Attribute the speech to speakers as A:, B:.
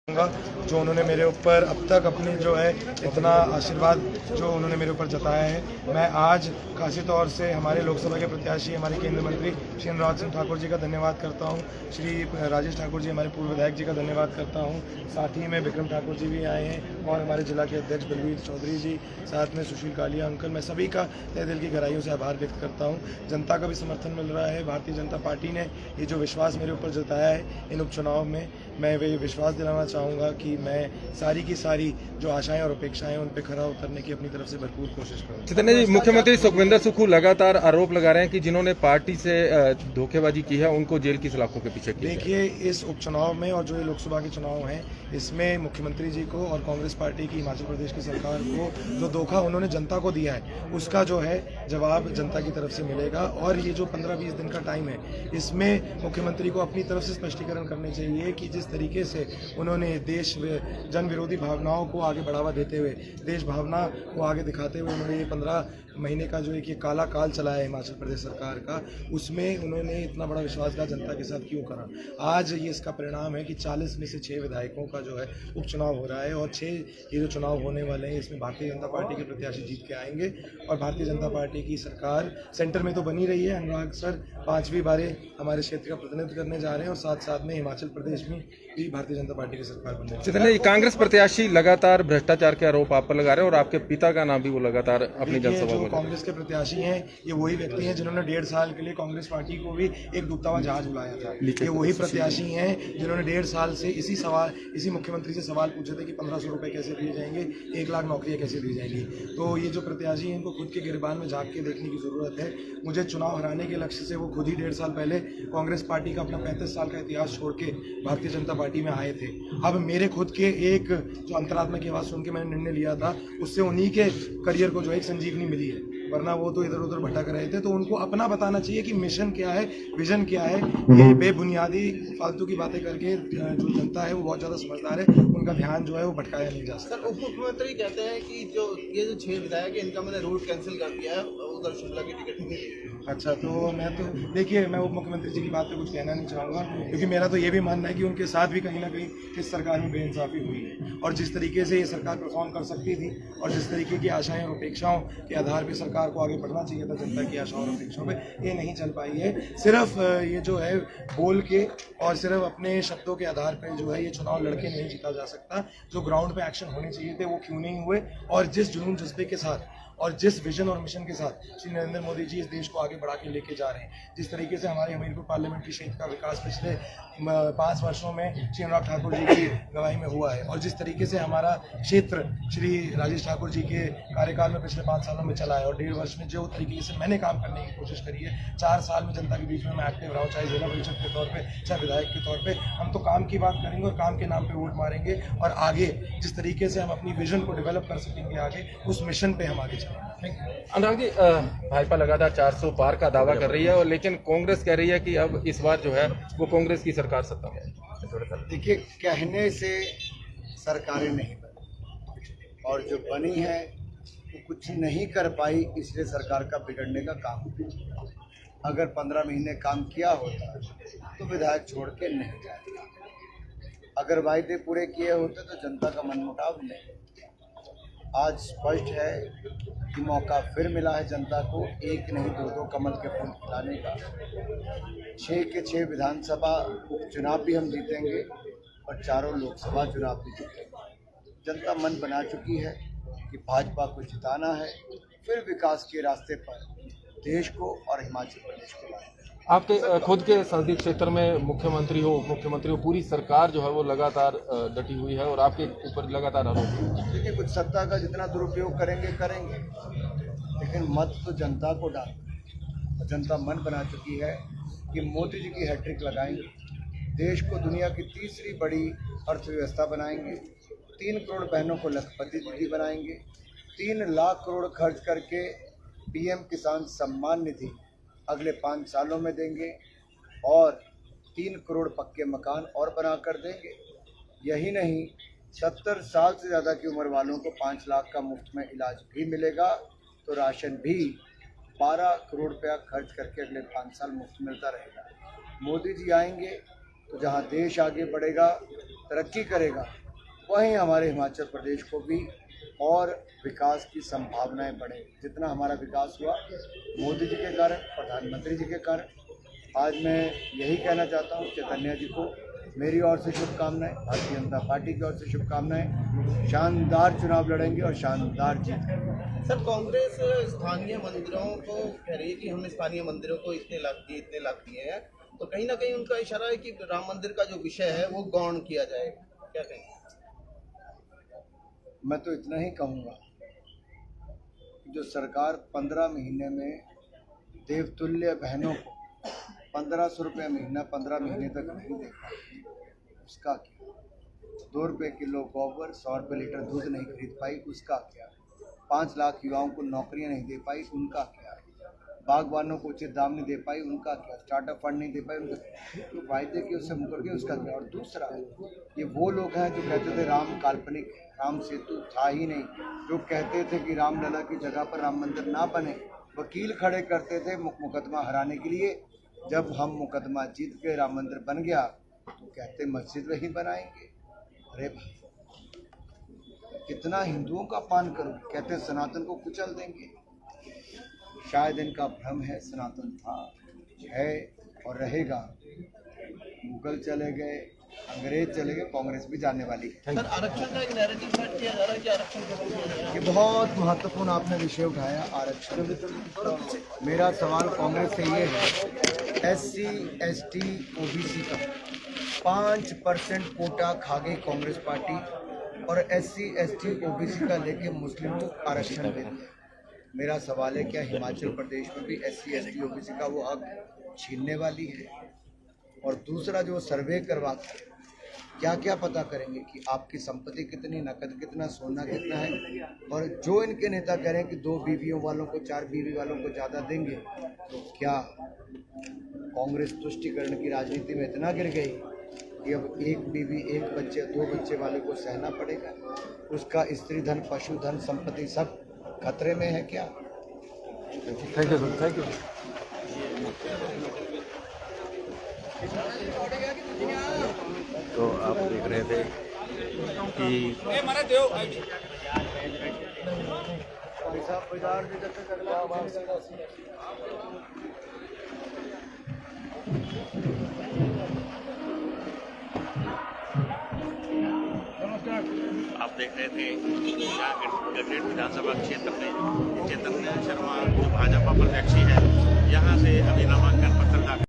A: जो उन्होंने मेरे ऊपर अब तक अपनी जो है इतना आशीर्वाद जो उन्होंने मेरे ऊपर जताया है। मैं आज खासी तौर से हमारे लोकसभा के प्रत्याशी हमारे केंद्रीय मंत्री श्री अनुराग सिंह ठाकुर जी का धन्यवाद करता हूं। श्री राजेश ठाकुर जी हमारे पूर्व विधायक जी का धन्यवाद करता हूं। साथ ही में विक्रम ठाकुर जी भी आए हैं और हमारे जिला के अध्यक्ष बलवीर चौधरी जी, साथ में सुशील कालिया अंकल, मैं सभी का तहे दिल की गहराइयों से आभार व्यक्त करता हूँ। जनता का भी समर्थन मिल रहा है। भारतीय जनता पार्टी ने ये जो विश्वास मेरे ऊपर जताया है इन उपचुनाव में, मैं वे विश्वास दिलाना चाहूँगा कि मैं सारी की सारी जो आशाएं और अपेक्षाएं उन पर खरा उतरने की अपनी तरफ से भरपूर कोशिश करूँगा।
B: चैतन्य जी, मुख्यमंत्री सुखविंदर सुक्खू लगातार आरोप लगा रहे हैं कि जिन्होंने पार्टी से धोखेबाजी की है उनको जेल की सलाखों के पीछे किया।
A: देखिए, इस उपचुनाव में और जो ये लोकसभा के चुनाव हैं इसमें मुख्यमंत्री जी को और कांग्रेस पार्टी की हिमाचल प्रदेश की सरकार को जो धोखा उन्होंने जनता को दिया है उसका जो है जवाब जनता की तरफ से मिलेगा। और ये जो 15-20 दिन का टाइम है इसमें मुख्यमंत्री को अपनी तरफ से स्पष्टीकरण करने चाहिए कि जिस तरीके से उन्होंने देश जन विरोधी भावनाओं को आगे बढ़ावा देते हुए, देश भावना को आगे दिखाते हुए उन्होंने ये 15 महीने का जो एक ये काला काल चलाया है हिमाचल प्रदेश सरकार का, उसमें उन्होंने इतना बड़ा विश्वासघात जनता के साथ क्यों करा। आज ये इसका परिणाम है कि 40 में से 6 विधायकों का जो है उपचुनाव हो रहा है और 6 ये जो चुनाव होने वाले हैं इसमें भारतीय जनता पार्टी के प्रत्याशी जीत के आएंगे और भारतीय जनता पार्टी की सरकार सेंटर में तो बनी रही है। अनुराग सर 5वीं बार हमारे क्षेत्र का प्रतिनिधित्व करने जा रहे हैं और साथ में हिमाचल प्रदेश में भी भारतीय जनता पार्टी की सरकार बनने वाली है।
B: चैतन्य, कांग्रेस प्रत्याशी लगातार भ्रष्टाचार के आरोप आप पर लगा रहे हैं और आपके पिता का नाम भी वो लगातार अपनी जनसभा में।
A: कांग्रेस के प्रत्याशी हैं ये वही व्यक्ति हैं जिन्होंने 1.5 साल के लिए कांग्रेस पार्टी को भी एक डूबता हुआ जहाज बुलाया था। ये वही प्रत्याशी हैं जिन्होंने 1.5 साल से इसी मुख्यमंत्री से सवाल पूछे थे कि 1500 रुपए कैसे दिए जाएंगे, 1 लाख नौकरियां कैसे दी जाएंगी। तो ये जो प्रत्याशी हैं इनको खुद के गिरबान में झांक के देखने की जरूरत है। मुझे चुनाव हराने के लक्ष्य से वो खुद ही 1.5 साल पहले कांग्रेस पार्टी का अपना 35 साल का इतिहास छोड़ के भारतीय जनता पार्टी में आए थे। अब मेरे खुद के एक जो अंतरात्मा की आवाज सुन के मैंने निर्णय लिया था उससे उन्हीं के करियर को जो एक संजीवनी मिली है, वरना वो तो इधर उधर भटक रहे थे। तो उनको अपना बताना चाहिए कि मिशन क्या है, विजन क्या है। ये बेबुनियादी फालतू की बातें करके जो जनता है वो बहुत ज्यादा समझदार है, उनका ध्यान जो है वो भटकाया नहीं जा सकता।
C: सर, उप मुख्यमंत्री कहते हैं कि ये जो 6 विधायक है इनका मैंने रूट कैंसिल कर दिया है, उधर शिमला की टिकट नहीं दी।
A: अच्छा, तो देखिए मैं उप मुख्यमंत्री जी की बात पे कुछ कहना नहीं चाहूँगा क्योंकि मेरा तो ये भी मानना है कि उनके साथ भी कहीं ना कहीं इस सरकार में बेइंसाफी हुई है और जिस तरीके से ये सरकार परफॉर्म कर सकती थी और जिस तरीके की आशाएं और अपेक्षाओं के आधार पर सरकार को आगे बढ़ना चाहिए था जनता की आशाओं और अपेक्षाओं पे, ये नहीं चल पाई है। सिर्फ ये जो है बोल के और सिर्फ अपने शब्दों के आधार पर जो है ये चुनाव लड़के नहीं जीता जा सकता। जो ग्राउंड पे एक्शन होने चाहिए थे वो क्यों नहीं हुए और जिस जुनून जज्बे के साथ और जिस विजन और मिशन के साथ श्री नरेंद्र मोदी जी इस देश को आगे बढ़ा के लेके जा रहे हैं, जिस तरीके से हमारे हमीरपुर पार्लियामेंट्री क्षेत्र का विकास पिछले 5 वर्षों में श्री अनुराग ठाकुर जी की गवाही में हुआ है और जिस तरीके से हमारा क्षेत्र श्री राजेश ठाकुर जी के कार्यकाल में पिछले 5 सालों में चला है और 1.5 वर्ष में जो तरीके से मैंने काम करने की कोशिश करी है, 4 साल में जनता के बीच में मैं एक्टिव रहा हूँ, चाहे जिला परिषद के तौर पर चाहे विधायक के तौर पर। हम तो काम की बात करेंगे और काम के नाम पर वोट मारेंगे और आगे जिस तरीके से हम अपनी विजन को डेवलप कर सकेंगे आगे उस मिशन पे हम आगे चलेंगे।
B: अनुराग जी, भाजपा लगातार 400 पार का दावा कर रही है और लेकिन कांग्रेस कह रही है कि अब इस बार जो है वो कांग्रेस की सरकार सत्ता में।
D: देखिए, कहने से सरकारें नहीं बनी और जो बनी है वो कुछ नहीं कर पाई, इसलिए सरकार का बिगड़ने का काम हुआ। अगर 15 महीने काम किया होता तो विधायक छोड़ के नहीं जाता। अगर वायदे पूरे किए होते तो जनता का मनमुटाव नहीं। आज स्पष्ट है कि मौका फिर मिला है जनता को, एक नहीं 2 कमल के फूल खिलाने का। 6 के 6 विधानसभा उपचुनाव भी हम जीतेंगे और 4 लोकसभा चुनाव भी जीतेंगे। जनता मन बना चुकी है कि भाजपा को जिताना है, फिर विकास के रास्ते पर देश को और हिमाचल प्रदेश को लाना है।
B: आपके खुद के संसदीय क्षेत्र में मुख्यमंत्री हो, उप मुख्यमंत्री हो, पूरी सरकार जो है वो लगातार डटी हुई है और आपके ऊपर लगातार आरोप है।
D: देखिए, कुछ सत्ता का जितना दुरुपयोग करेंगे लेकिन मत तो जनता को डालना और जनता मन बना चुकी है कि मोदी जी की हैट्रिक लगाएंगे, देश को दुनिया की तीसरी बड़ी अर्थव्यवस्था बनाएंगे, 3 करोड़ बहनों को लखपति दीदी बनाएंगे, 3 लाख करोड़ खर्च करके पीएम किसान सम्मान निधि अगले 5 सालों में देंगे और 3 करोड़ पक्के मकान और बना कर देंगे। यही नहीं, 70 साल से ज़्यादा की उम्र वालों को 5 लाख का मुफ्त में इलाज भी मिलेगा, तो राशन भी 12 करोड़ रुपया खर्च करके अगले 5 साल मुफ्त मिलता रहेगा। मोदी जी आएंगे तो जहां देश आगे बढ़ेगा तरक्की करेगा, वहीं हमारे हिमाचल प्रदेश को भी और विकास की संभावनाएं बढ़ेंगी। जितना हमारा विकास हुआ मोदी जी के कारण, प्रधानमंत्री जी के कारण। आज मैं यही कहना चाहता हूँ चैतन्य जी को मेरी ओर से शुभकामनाएं, भारतीय जनता पार्टी की ओर से शुभकामनाएं। शानदार चुनाव लड़ेंगे और शानदार जीतेंगे।
C: सर, कांग्रेस स्थानीय मंदिरों को कह रही है कि हमने स्थानीय मंदिरों को इतने लाख दिए हैं, तो कहीं ना कहीं उनका इशारा है कि राम मंदिर का जो विषय है वो गौण किया जाएगा। क्या कहेंगे?
D: मैं तो इतना ही कहूँगा कि जो सरकार 15 महीने में देवतुल्य बहनों को 1500 रुपये महीना 15 महीने तक नहीं दे पाई, उसका क्या? 2 रुपये किलो गोबर, 100 रुपये लीटर दूध नहीं खरीद पाई, उसका क्या? 5 लाख युवाओं को नौकरियां नहीं दे पाई, उनका क्या? बागबानों को उचित दाम नहीं दे पाई, उनका क्या? स्टार्टअप फंड नहीं दे पाई, उनका तो वायदे के उससे मुकर के उसका क्या? और दूसरा, ये वो लोग हैं जो कहते थे राम काल्पनिक है, राम सेतु था ही नहीं, जो कहते थे कि रामलला की जगह पर राम मंदिर ना बने, वकील खड़े करते थे मुकदमा हराने के लिए। जब हम मुकदमा जीत के राम मंदिर बन गया तो कहते मस्जिद वहीं बनाएंगे। अरे भाई, कितना हिंदुओं का अपमान करूं, कहते सनातन को कुचल देंगे। शायद इनका भ्रम है, सनातन था, है और रहेगा। मुगल चले गए, अंग्रेज चले गए, कांग्रेस भी जाने वाली है।
C: सर, आरक्षण का एक नैरेटिव सेट किया जा रहा है कि आरक्षण खत्म किया जाएगा।
D: ये बहुत महत्वपूर्ण आपने विषय उठाया, आरक्षण। मेरा सवाल कांग्रेस से ये है, SC, ST, OBC का 5% कोटा खा गई कांग्रेस पार्टी और SC, ST, OBC का लेके मुस्लिम को आरक्षण दे दिया। मेरा सवाल है, क्या हिमाचल प्रदेश में भी SC, ST, OBC का वो हक छीनने वाली है? और दूसरा, जो सर्वे करवाते हैं, क्या क्या पता करेंगे कि आपकी संपत्ति कितनी, नकद कितना, सोना कितना है? और जो इनके नेता कह रहे हैं कि 2 बीवियों वालों को 4 बीवी वालों को ज़्यादा देंगे, तो क्या कांग्रेस तुष्टिकरण की राजनीति में इतना गिर गई कि अब 1 बीवी 1 बच्चे 2 बच्चे वाले को सहना पड़ेगा? उसका स्त्री धन, पशुधन, संपत्ति सब खतरे में है क्या?
B: Thank you sir, thank you.
E: तो आप देख रहे थे कि आप देख रहे थे गढ़ेट विधानसभा क्षेत्र में चैतन्य शर्मा जो भाजपा प्रत्याशी है, यहाँ से अभी नामांकन पत्र दाखिल